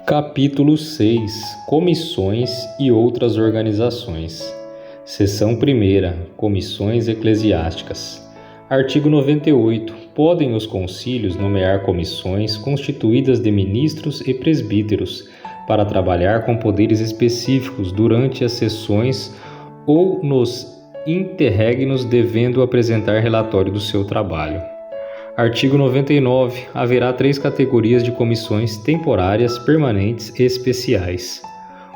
Capítulo 6 Comissões e outras organizações. Seção 1ª Comissões eclesiásticas. Artigo 98. Podem os concílios nomear comissões constituídas de ministros e presbíteros para trabalhar com poderes específicos durante as sessões ou nos interregnos, devendo apresentar relatório do seu trabalho. Artigo 99. Haverá 3 categorias de comissões: temporárias, permanentes e especiais.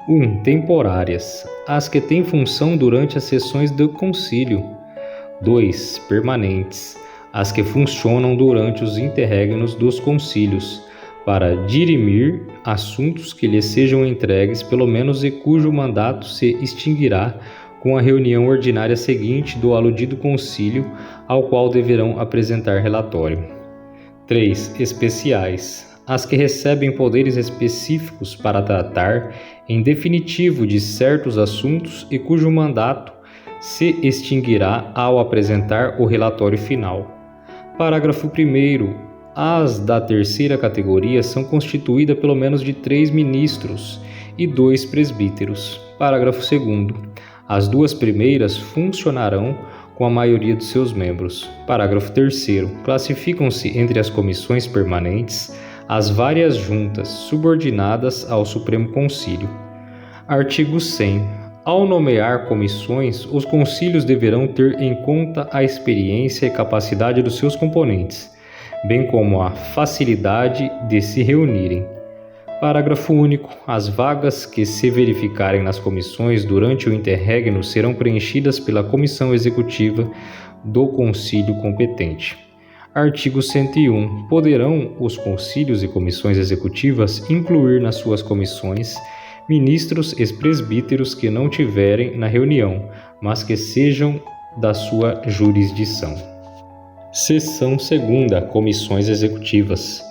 1. Temporárias. As que têm função durante as sessões do concílio. 2. Permanentes. As que funcionam durante os interregnos dos concílios, para dirimir assuntos que lhes sejam entregues pelo menos e cujo mandato se extinguirá com a reunião ordinária seguinte do aludido concílio, ao qual deverão apresentar relatório. 3. Especiais. As que recebem poderes específicos para tratar, em definitivo, de certos assuntos e cujo mandato se extinguirá ao apresentar o relatório final. Parágrafo 1º. As da terceira categoria são constituídas pelo menos de 3 ministros e 2 presbíteros. Parágrafo 2º. As 2 primeiras funcionarão com a maioria dos seus membros. Parágrafo 3º. Classificam-se entre as comissões permanentes as várias juntas subordinadas ao Supremo Concílio. Artigo 100. Ao nomear comissões, os concílios deverão ter em conta a experiência e capacidade dos seus componentes, bem como a facilidade de se reunirem. Parágrafo único. As vagas que se verificarem nas comissões durante o interregno serão preenchidas pela comissão executiva do concílio competente. Artigo 101. Poderão os concílios e comissões executivas incluir nas suas comissões ministros e presbíteros que não tiverem na reunião, mas que sejam da sua jurisdição. Seção 2ª. Comissões executivas.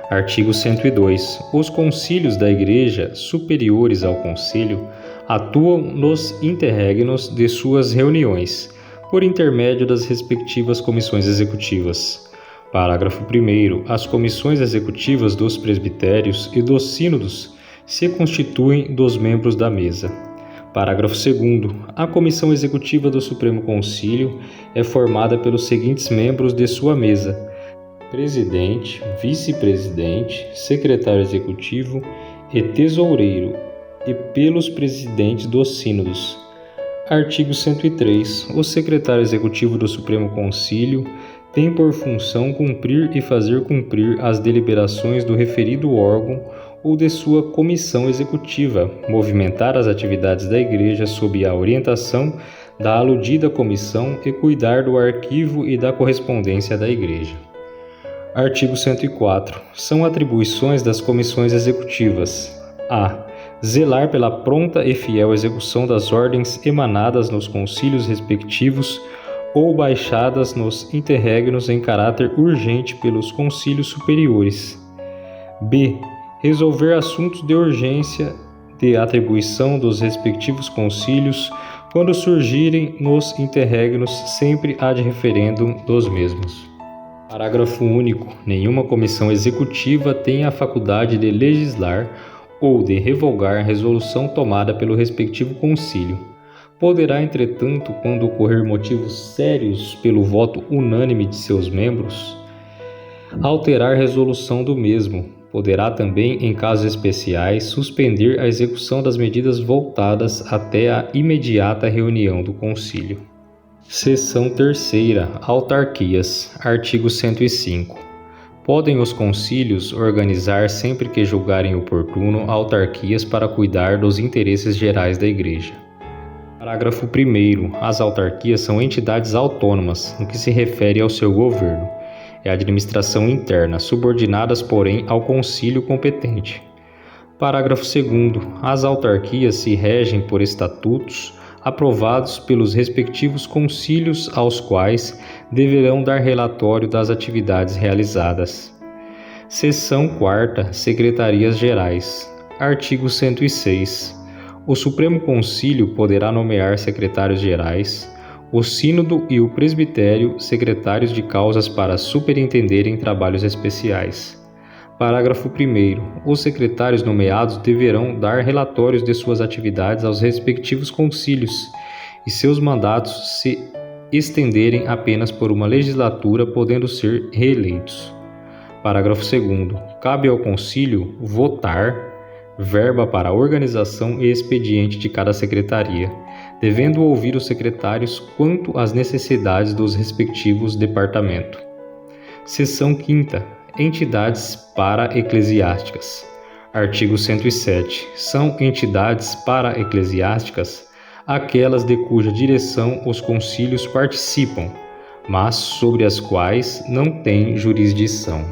Artigo 102. Os concílios da Igreja, superiores ao Conselho, atuam nos interregnos de suas reuniões, por intermédio das respectivas comissões executivas. Parágrafo 1º. As comissões executivas dos presbitérios e dos sínodos se constituem dos membros da mesa. Parágrafo 2º. A comissão executiva do Supremo Concílio é formada pelos seguintes membros de sua mesa: presidente, vice-presidente, secretário executivo e tesoureiro, e pelos presidentes dos sínodos. Artigo 103. O secretário executivo do Supremo Concílio tem por função cumprir e fazer cumprir as deliberações do referido órgão ou de sua comissão executiva, movimentar as atividades da Igreja sob a orientação da aludida comissão e cuidar do arquivo e da correspondência da Igreja. Artigo 104. São atribuições das comissões executivas: a. Zelar pela pronta e fiel execução das ordens emanadas nos concílios respectivos ou baixadas nos interregnos em caráter urgente pelos concílios superiores. b. Resolver assuntos de urgência de atribuição dos respectivos concílios quando surgirem nos interregnos, sempre ad referendum dos mesmos. Parágrafo único. Nenhuma comissão executiva tem a faculdade de legislar ou de revogar resolução tomada pelo respectivo concílio. Poderá, entretanto, quando ocorrer motivos sérios pelo voto unânime de seus membros, alterar resolução do mesmo. Poderá também, em casos especiais, suspender a execução das medidas voltadas até a imediata reunião do concílio. Seção 3ª. Autarquias. Artigo 105. Podem os concílios organizar, sempre que julgarem oportuno, autarquias para cuidar dos interesses gerais da Igreja. Parágrafo 1º. As autarquias são entidades autônomas, no que se refere ao seu governo. É a administração interna, subordinadas, porém, ao concílio competente. Parágrafo 2º. As autarquias se regem por estatutos aprovados pelos respectivos concílios, aos quais deverão dar relatório das atividades realizadas. Seção 4ª. Secretarias Gerais. Artigo 106. O Supremo Concílio poderá nomear secretários gerais, o sínodo e o presbitério secretários de causas para superintenderem trabalhos especiais. Parágrafo 1º. Os secretários nomeados deverão dar relatórios de suas atividades aos respectivos concílios e seus mandatos se estenderem apenas por uma legislatura, podendo ser reeleitos. Parágrafo 2º. Cabe ao concílio votar verba para a organização e expediente de cada secretaria, devendo ouvir os secretários quanto às necessidades dos respectivos departamentos. Seção 5ª. Entidades para-eclesiásticas. Artigo 107. São entidades para-eclesiásticas aquelas de cuja direção os concílios participam, mas sobre as quais não têm jurisdição.